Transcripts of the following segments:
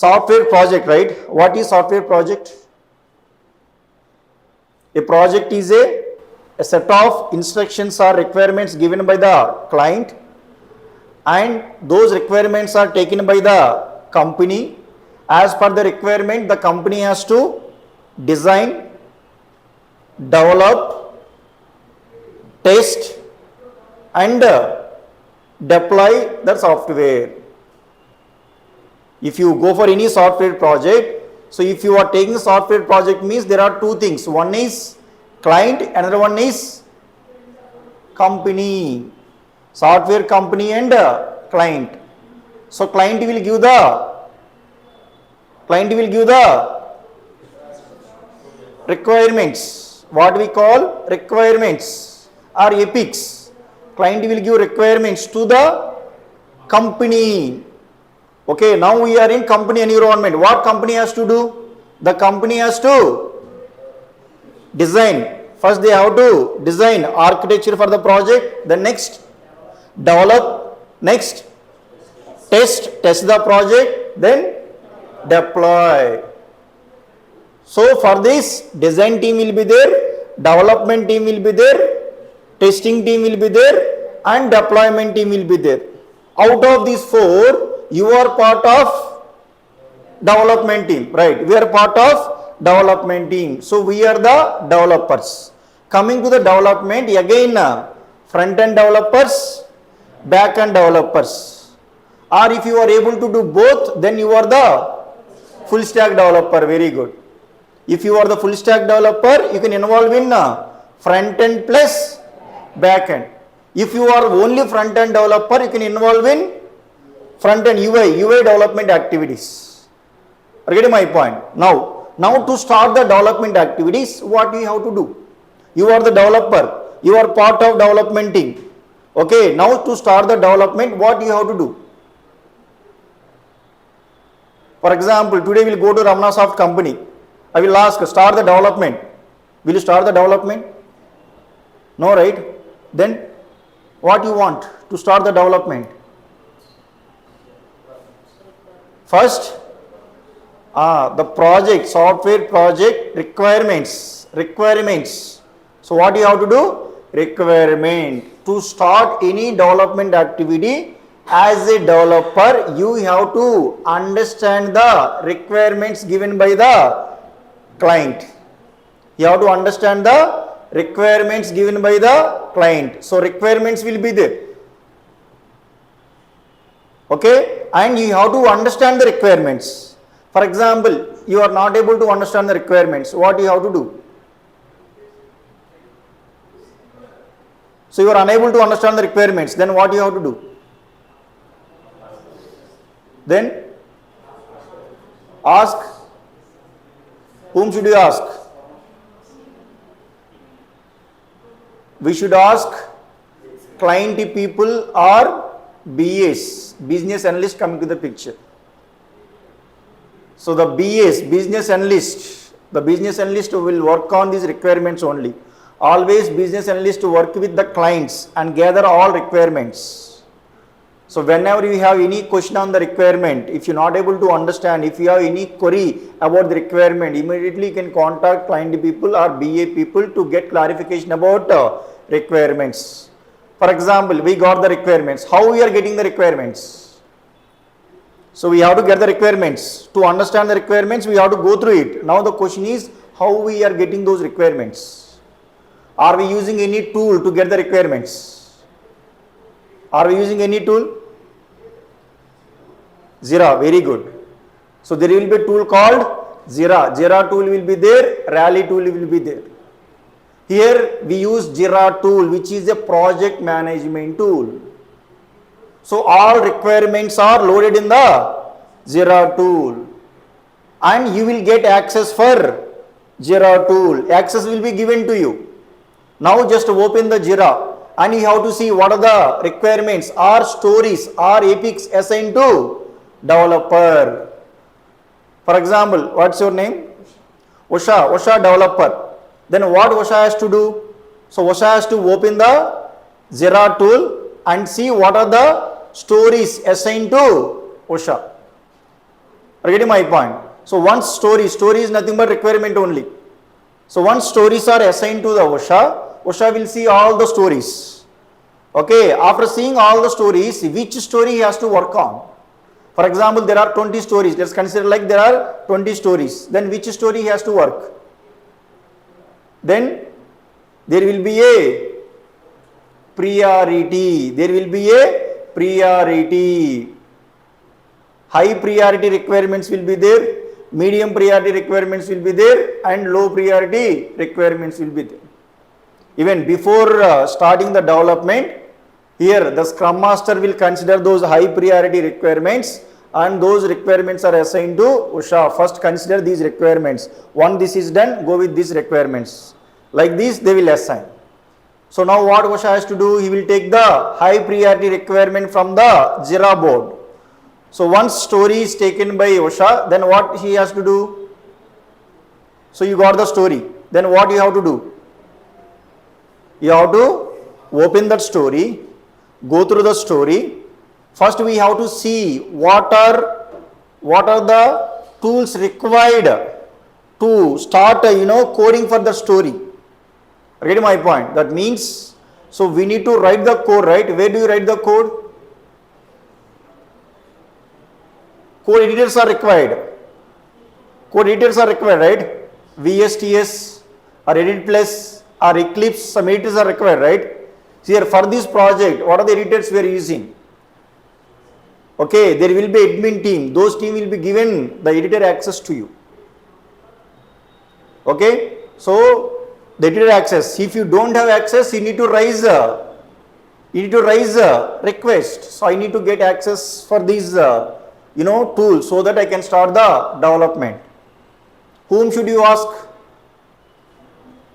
software project, right? What is software project? A project is a set of instructions or requirements given by the client, and those requirements are taken by the company. As per the requirement, the company has to design, develop, test and deploy the software. If you go for any software project, so if you are taking software project means there are two things. One is client, another one is company. Software company and client. So client will give the requirements, what we call requirements or epics. Client will give requirements to the company. Okay, now we are in company environment. What company has to do? The company has to design. First they have to design architecture for the project, then next develop, next test the project, then deploy. So for this, design team will be there, development team will be there, testing team will be there and deployment team will be there. Out of these four, you are part of development team, right? We are part of development team. So we are the developers. Coming to the development, again front-end developers, back-end developers. Or if you are able to do both, then you are the full stack developer. Very good. If you are the full stack developer, you can involve in front-end plus back-end. If you are only front-end developer, you can involve in front-end UI development activities. Are you getting my point? Now to start the development activities, what you have to do? You are the developer. You are part of development team. Okay, now to start the development, what you have to do? For example, today we will go to Ramnasoft company. I will ask, start the development. Will you start the development? No, right? Then what you want to start the development? First, the project, software project requirements. So what you have to do? Requirement. To start any development activity, as a developer, you have to understand the requirements given by the client. You have to understand the requirements given by the client. So requirements will be there. Okay, and you have to understand the requirements. For example, you are not able to understand the requirements. What you have to do? So you are unable to understand the requirements. Then what you have to do? Then ask. Whom should you ask? We should ask client people or BAs, business analyst, coming to the picture. So the BAs, business analyst, the business analyst will work on these requirements only. Always business analyst work with the clients and gather all requirements. So whenever you have any question on the requirement, if you are not able to understand, if you have any query about the requirement, immediately you can contact client people or BA people to get clarification about requirements. For example, we got the requirements. How we are getting the requirements? So we have to get the requirements. To understand the requirements, we have to go through it. Now the question is, how we are getting those requirements? Are we using any tool to get the requirements? Are we using any tool? Jira, very good. So there will be a tool called Jira. Jira tool will be there, Rally tool will be there. Here we use Jira tool, which is a project management tool. So all requirements are loaded in the Jira tool. And you will get access for Jira tool. Access will be given to you. Now just open the Jira and you have to see what are the requirements or stories or epics assigned to developer. For example, what's your name? Usha developer. Then what Usha has to do? So Usha has to open the Jira tool and see what are the stories assigned to Usha. Are you getting my point? So once story is nothing but requirement only. So once stories are assigned to the OSHA will see all the stories. Okay, after seeing all the stories, which story he has to work on? For example, there are 20 stories. Let's consider like there are 20 stories. Then which story he has to work? Then there will be a priority. There will be a priority. High priority requirements will be there, medium priority requirements will be there, and low priority requirements will be there. Even before starting the development, here the Scrum Master will consider those high priority requirements, and those requirements are assigned to OSHA. First consider these requirements. Once this is done, go with these requirements. Like this they will assign. So now what OSHA has to do? He will take the high priority requirement from the Jira board. So once story is taken by OSHA, then what he has to do? So you got the story. Then what you have to do? You have to open that story, go through the story. First we have to see what are the tools required to start coding for the story. Read my point. That means, so we need to write the code, right? Where do you write the code? Code editors are required. Code editors are required, right? VSTS or Edit Plus or Eclipse, some editors are required, right? So here for this project, what are the editors we are using? Okay, there will be admin team. Those team will be given the editor access to you. Okay, so the editor access. If you don't have access, you need to raise a request. So I need to get access for these tool so that I can start the development. Whom should you ask?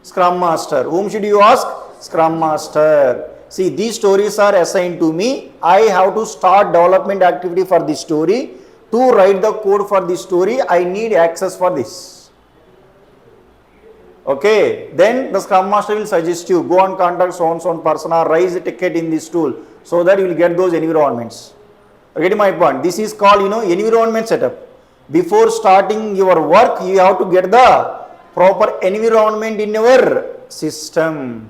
Scrum Master. Whom should you ask? Scrum Master. See, these stories are assigned to me. I have to start development activity for this story. To write the code for this story, I need access for this. Okay, then the Scrum Master will suggest you, go and contact so and so person or raise a ticket in this tool so that you will get those environments. Getting my point? This is called environment setup. Before starting your work, you have to get the proper environment in your system.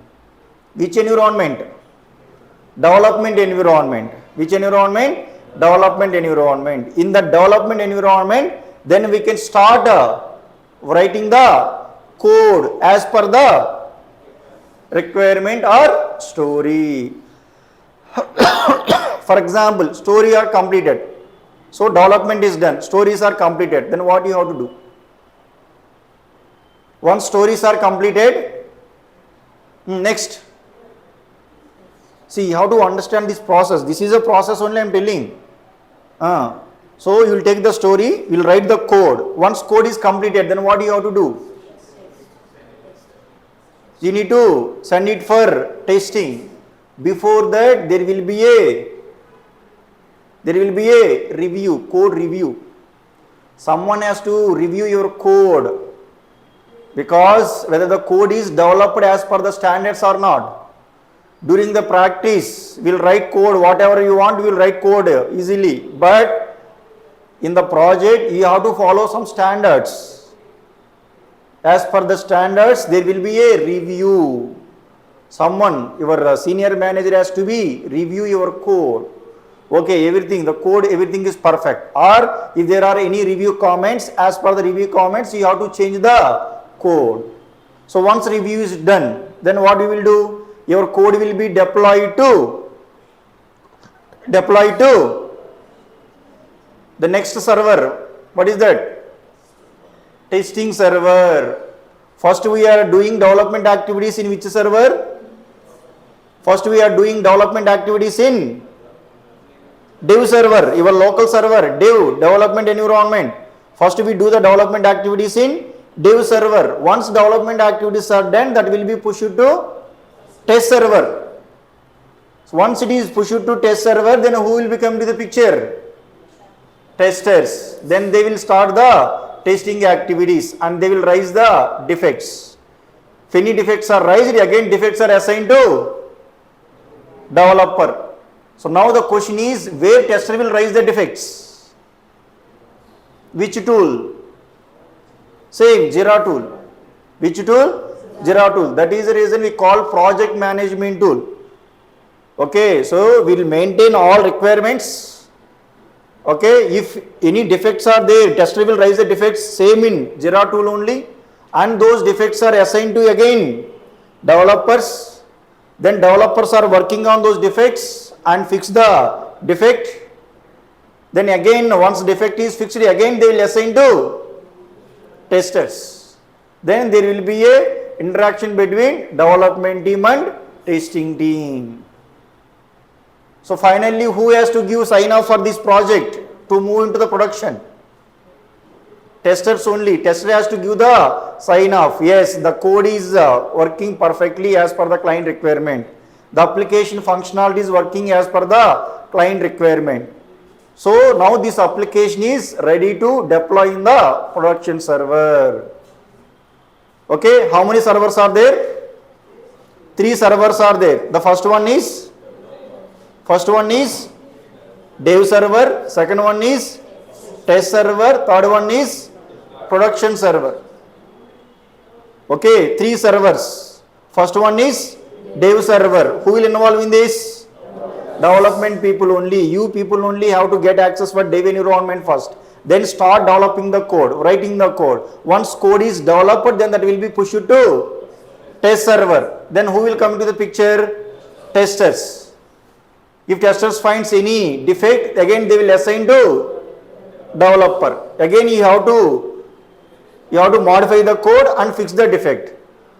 Which environment? Development environment. Which environment? Development environment. In the development environment, then we can start writing the code as per the requirement or story. For example, story are completed. So development is done. Stories are completed. Then what you have to do? Once stories are completed, next. See how to understand this process. This is a process only I am telling. So you will take the story, you will write the code. Once code is completed, then what you have to do? You need to send it for testing. Before that, there will be a review, code review. Someone has to review your code because whether the code is developed as per the standards or not. During the practice, we'll write code, whatever you want, we'll write code easily. But in the project, you have to follow some standards. As per the standards, there will be a review. Someone, your senior manager has to review your code. Okay, the code, everything is perfect. Or if there are any review comments, as per the review comments, you have to change the code. So once review is done, then what you will do? Your code will be deployed to the next server. What is that? Testing server. First we are doing development activities in which server? First we are doing development activities in dev server, your local server, dev, development environment. First we do the development activities in dev server. Once development activities are done, that will be pushed to test server. So once it is pushed to test server, then who will become to the picture? Testers. Then they will start the testing activities and they will raise the defects. If any defects are raised, again defects are assigned to developer. So now the question is, where tester will raise the defects? Which tool? Same, Jira tool. Which tool? Jira tool. That is the reason we call project management tool. Okay, so we will maintain all requirements. Okay, if any defects are there, tester will raise the defects same in Jira tool only, and those defects are assigned to again developers. Then developers are working on those defects and fix the defect. Then again, once defect is fixed, again they will assign to testers. Then there will be a interaction between development team and testing team. So finally, who has to give sign off for this project to move into the production? Testers only. Tester has to give the sign off. Yes, the code is working perfectly as per the client requirement. The application functionality is working as per the client requirement. So now this application is ready to deploy in the production server. Okay, how many servers are there? 3 servers are there. The first one is dev server, second one is test server, third one is production server. Okay, 3 servers. First one is dev server. Who will involve in this? Development people only. You people only have to get access for dev environment first. Then start developing the code, writing the code. Once code is developed, then that will be pushed to test server. Then who will come to the picture? Testers. If testers finds any defect, again they will assign to developer. Again you have to modify the code and fix the defect.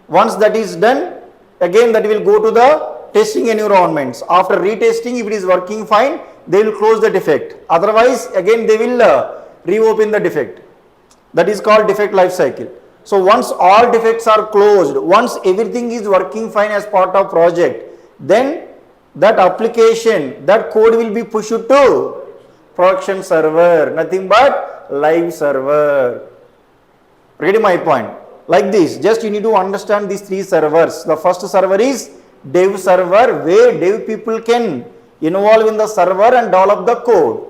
Once that is done, again that will go to the testing environments. After retesting, if it is working fine, they will close the defect. Otherwise, again they will reopen the defect. That is called defect life cycle. So once all defects are closed, once everything is working fine as part of project, then that application, that code will be pushed to production server, nothing but live server. Ready my point? Like this, just you need to understand these 3 servers. The first server is dev server, where dev people can involve in the server and develop the code.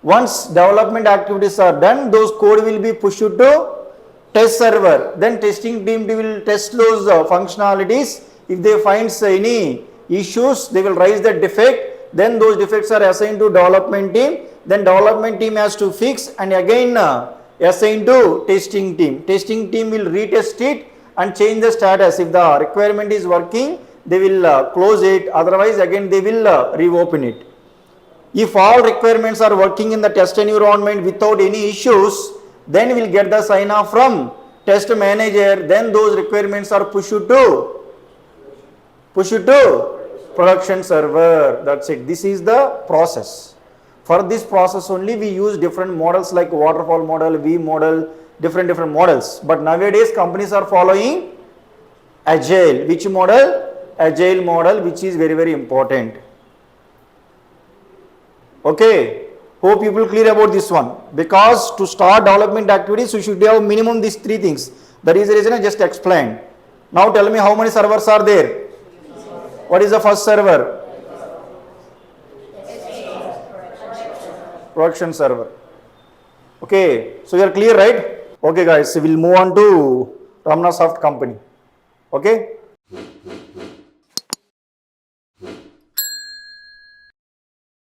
Once development activities are done, those code will be pushed to test server. Then testing team will test those functionalities. If they find any issues, they will raise the defect. Then those defects are assigned to development team. Then development team has to fix and again assigned to testing team. Testing team will retest it and change the status. If the requirement is working, they will close it. Otherwise, again they will reopen it. If all requirements are working in the test environment without any issues, then we will get the sign off from test manager. Then those requirements are pushed to production server. That's it. This is the process. For this process only we use different models like waterfall model, V model, different models. But nowadays companies are following agile. Which model? Agile model, which is very, very important. Okay, hope you will clear about this one. Because to start development activities, you should have minimum these 3 things. That is the reason I just explained. Now tell me how many servers are there? What is the first server? Production server. Okay, so you are clear, right? Okay guys, so we will move on to Ramana Soft company. Okay.